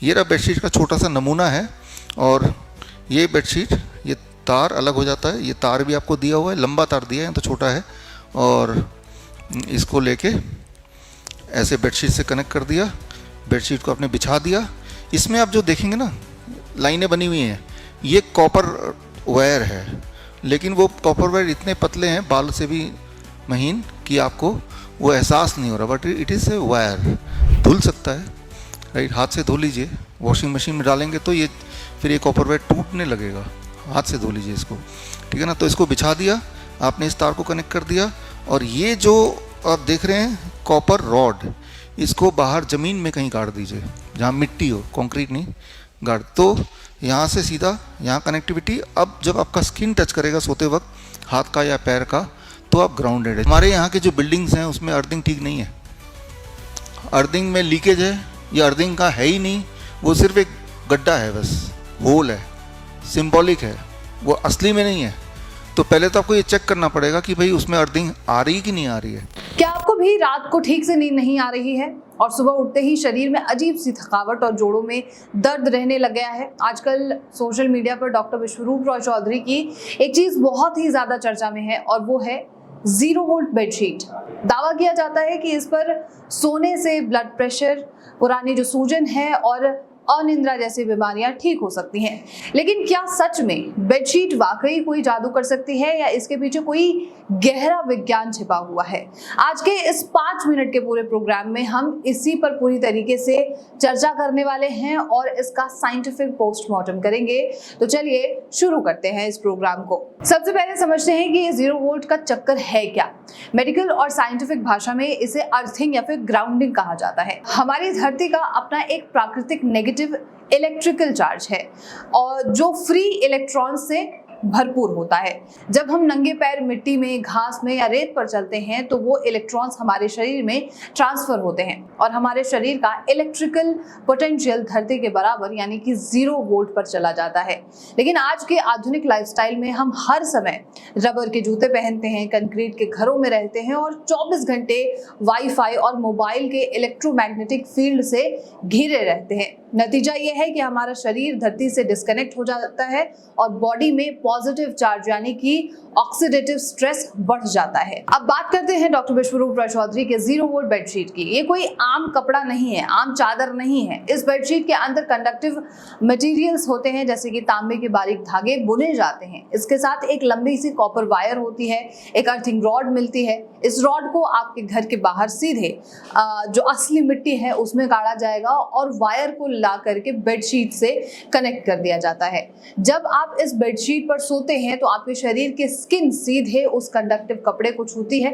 ये रहा बेडशीट का छोटा सा नमूना है। और ये बेडशीट, ये तार अलग हो जाता है, ये तार भी आपको दिया हुआ है, लंबा तार दिया है तो छोटा है। और इसको लेके ऐसे बेडशीट से कनेक्ट कर दिया, बेडशीट को आपने बिछा दिया। इसमें आप जो देखेंगे ना लाइनें बनी हुई हैं, ये कॉपर वायर है, लेकिन वो कॉपर वायर इतने पतले हैं, बाल से भी महीन, कि आपको वो एहसास नहीं हो रहा, but it is a wire. धुल सकता है, राइट। हाथ से धो लीजिए, वॉशिंग मशीन में डालेंगे तो ये फिर ये कॉपर वायर टूटने लगेगा, हाथ से धो लीजिए इसको, ठीक है ना। तो इसको बिछा दिया आपने, इस तार को कनेक्ट कर दिया। और ये जो आप देख रहे हैं कॉपर रॉड, इसको बाहर ज़मीन में कहीं गाड़ दीजिए जहाँ मिट्टी हो, कंक्रीट नहीं गाड़। तो यहाँ से सीधा यहाँ कनेक्टिविटी। अब जब आपका स्किन टच करेगा सोते वक्त हाथ का या पैर का, तो आप ग्राउंडेड है। हमारे यहाँ के जो बिल्डिंग्स हैं उसमें अर्थिंग ठीक नहीं है, अर्थिंग में लीकेज है, ये अर्थिंग का है ही नहीं, वो सिर्फ एक गड्ढा है, बस होल है, सिंबॉलिक है, वो असली में नहीं है। तो पहले तो आपको ये चेक करना पड़ेगा कि भाई उसमें अर्थिंग आ रही कि नहीं आ रही है। क्या आपको भी रात को ठीक से नींद नहीं आ रही है और सुबह उठते ही शरीर में अजीब सी थकावट और जोड़ों में दर्द रहने लग गया है? आजकल सोशल मीडिया पर डॉक्टर विश्वरूप रॉय चौधरी की एक चीज बहुत ही ज्यादा चर्चा में है और वो है 0 वोल्ट बेडशीट। दावा किया जाता है कि इस पर सोने से ब्लड प्रेशर, पुरानी जो सूजन है और अनिद्रा जैसी बीमारियां ठीक हो सकती हैं। लेकिन क्या सच में बेडशीट वाकई कोई जादू कर सकती है या इसके पीछे कोई गहरा विज्ञान छिपा हुआ है? आज के इस 5 मिनट के पूरे प्रोग्राम में हम इसी पर पूरी तरीके से चर्चा करने वाले हैं और इसका साइंटिफिक पोस्टमार्टम करेंगे। तो चलिए शुरू करते हैं इस प्रोग्राम को। सबसे पहले समझते हैं कि ये 0 वोल्ट का चक्कर है क्या। मेडिकल और साइंटिफिक भाषा में इसे अर्थिंग या फिर ग्राउंडिंग कहा जाता है। हमारी धरती का अपना एक प्राकृतिक नेगेटिव इलेक्ट्रिकल चार्ज है और जो फ्री इलेक्ट्रॉन से भरपूर होता है। जब हम नंगे पैर मिट्टी में, घास में या रेत पर चलते हैं तो वो इलेक्ट्रॉन्स हमारे शरीर में ट्रांसफर होते हैं और हमारे शरीर का इलेक्ट्रिकल पोटेंशियल धरती के बराबर यानी कि 0 वोल्ट पर चला जाता है। लेकिन आज के आधुनिक लाइफस्टाइल में हम हर समय रबर के जूते पहनते हैं, कंक्रीट के घरों में रहते हैं और 24 घंटे वाईफाई और मोबाइल के इलेक्ट्रोमैग्नेटिक फील्ड से घिरे रहते हैं। नतीजा ये है कि हमारा शरीर धरती से डिस्कनेक्ट हो जाता है और बॉडी में पॉजिटिव चार्ज यानी कि ऑक्सीडेटिव स्ट्रेस बढ़ जाता है। अब बात करते हैं डॉक्टर विश्वरूप रॉय चौधरी के 0 वोल्ट बेडशीट की। ये कोई आम कपड़ा नहीं है, आम चादर नहीं है। इस बेडशीट के अंदर कंडक्टिव मटेरियल्स होते हैं, जैसे कि तांबे के बारीक धागे बुने जाते हैं। इसके साथ एक लंबी सी कॉपर वायर होती है, एक अर्थिंग रॉड मिलती है। इस रॉड को आपके घर के बाहर सीधे जो असली मिट्टी है उसमें गाड़ा जाएगा और वायर को ला करके बेडशीट से कनेक्ट कर दिया जाता है। जब आप इस बेडशीट पर सोते हैं तो आपके शरीर की स्किन सीधे उस कंडक्टिव कपड़े को छूती है।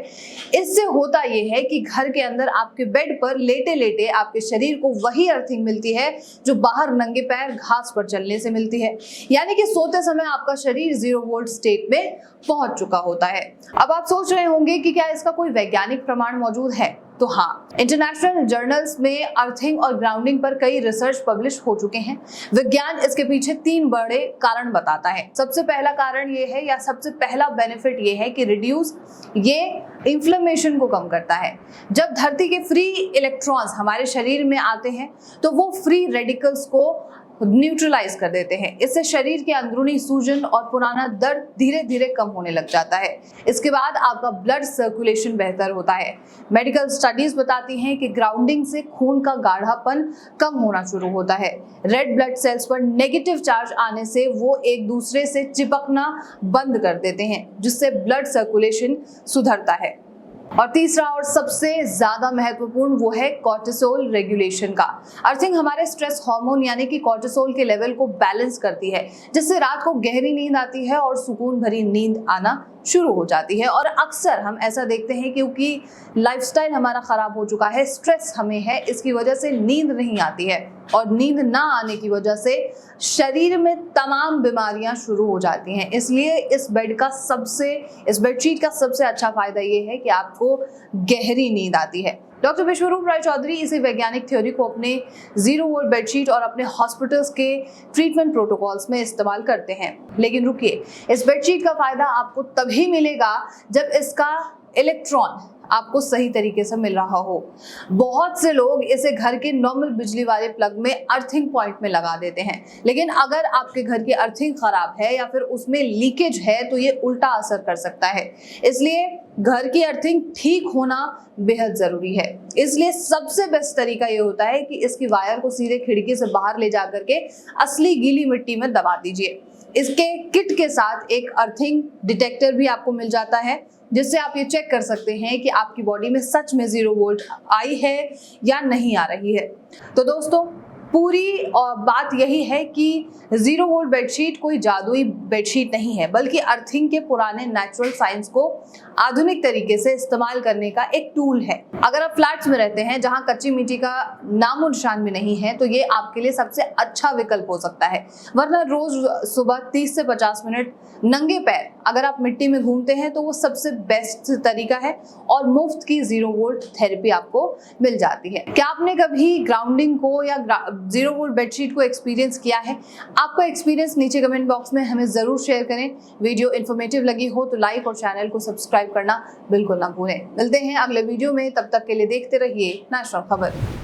इससे होता यह है कि घर के अंदर आपके बेड पर लेटे लेटे आपके शरीर को वही अर्थिंग मिलती है जो बाहर नंगे पैर घास पर चलने से मिलती है। यानी कि सोते समय आपका शरीर 0 वोल्ट स्टेट में पहुंच चुका होता है। अब आप सोच रहे होंगे कि क्या इसका कोई वैज्ञानिक प्रमाण मौजूद है? तो हाँ, इंटरनेशनल जर्नल्स में अर्थिंग और ग्राउंडिंग पर कई रिसर्च पब्लिश हो चुके हैं। विज्ञान इसके पीछे 3 बड़े कारण बताता है। सबसे पहला कारण ये है या सबसे पहला बेनिफिट ये है कि रिड्यूस, ये इन्फ्लेमेशन को कम करता है। जब धरती के फ्री इलेक्ट्रॉन्स हमारे शरीर में आते हैं तो वो फ्री रेडिकल्स को न्यूट्रलाइज कर देते हैं। इससे शरीर के अंदरूनी सूजन और पुराना दर्द धीरे धीरे कम होने लग जाता है। इसके बाद आपका ब्लड सर्कुलेशन बेहतर होता है। मेडिकल स्टडीज बताती हैं कि ग्राउंडिंग से खून का गाढ़ापन कम होना शुरू होता है। रेड ब्लड सेल्स पर नेगेटिव चार्ज आने से वो एक दूसरे से चिपकना बंद कर देते हैं, जिससे ब्लड सर्कुलेशन सुधरता है। और तीसरा और सबसे ज्यादा महत्वपूर्ण वो है कॉर्टिसोल रेगुलेशन का। अर्थिंग हमारे स्ट्रेस हार्मोन यानी कि कॉर्टिसोल के लेवल को बैलेंस करती है, जिससे रात को गहरी नींद आती है और सुकून भरी नींद आना शुरू हो जाती है। और अक्सर हम ऐसा देखते हैं क्योंकि लाइफस्टाइल हमारा खराब हो चुका है, स्ट्रेस हमें है, इसकी वजह से नींद नहीं आती है और नींद ना आने की वजह से शरीर में तमाम बीमारियां शुरू हो जाती हैं। इसलिए इस बेडशीट का सबसे अच्छा फायदा ये है कि आपको गहरी नींद आती है। डॉक्टर विश्वरूप रॉय चौधरी इसी वैज्ञानिक थ्योरी को अपने 0 वोल्ट बेडशीट और अपने हॉस्पिटल्स के ट्रीटमेंट प्रोटोकॉल्स में इस्तेमाल करते हैं। लेकिन रुकिए, इस बेडशीट का फायदा आपको तभी मिलेगा जब इसका इलेक्ट्रॉन आपको सही तरीके से मिल रहा हो। बहुत से लोग इसे घर के नॉर्मल बिजली वाले प्लग में अर्थिंग पॉइंट में लगा देते हैं, लेकिन अगर आपके घर की अर्थिंग खराब है या फिर उसमें लीकेज है तो ये उल्टा असर कर सकता है। इसलिए घर की अर्थिंग ठीक होना बेहद जरूरी है। इसलिए सबसे बेस्ट तरीका ये होता है कि इसकी वायर को सीधे खिड़की से बाहर ले जा करके असली गीली मिट्टी में दबा दीजिए। इसके किट के साथ एक अर्थिंग डिटेक्टर भी आपको मिल जाता है, जिससे आप ये चेक कर सकते हैं कि आपकी बॉडी में सच में 0 वोल्ट आई है या नहीं आ रही है। तो दोस्तों, पूरी बात यही है कि 0 वोल्ट बेडशीट कोई जादुई बेडशीट नहीं है, बल्कि अर्थिंग के पुराने नेचुरल साइंस को आधुनिक तरीके से इस्तेमाल करने का एक टूल है। अगर आप फ्लैट्स में रहते हैं जहां कच्ची मिट्टी का नामो निशान भी नहीं है, तो ये आपके लिए सबसे अच्छा विकल्प हो सकता है। वरना रोज सुबह 30 से 50 मिनट नंगे पैर अगर आप मिट्टी में घूमते हैं तो वो सबसे बेस्ट तरीका है और मुफ्त की 0 वोल्ट थेरेपी आपको मिल जाती है। क्या आपने कभी ग्राउंडिंग को या 0 वोल्ट बेडशीट को एक्सपीरियंस किया है? आपका एक्सपीरियंस नीचे कमेंट बॉक्स में हमें जरूर शेयर करें। वीडियो इन्फॉर्मेटिव लगी हो तो लाइक और चैनल को सब्सक्राइब करना बिल्कुल ना भूलें। मिलते हैं अगले वीडियो में, तब तक के लिए देखते रहिए नेशनल खबर।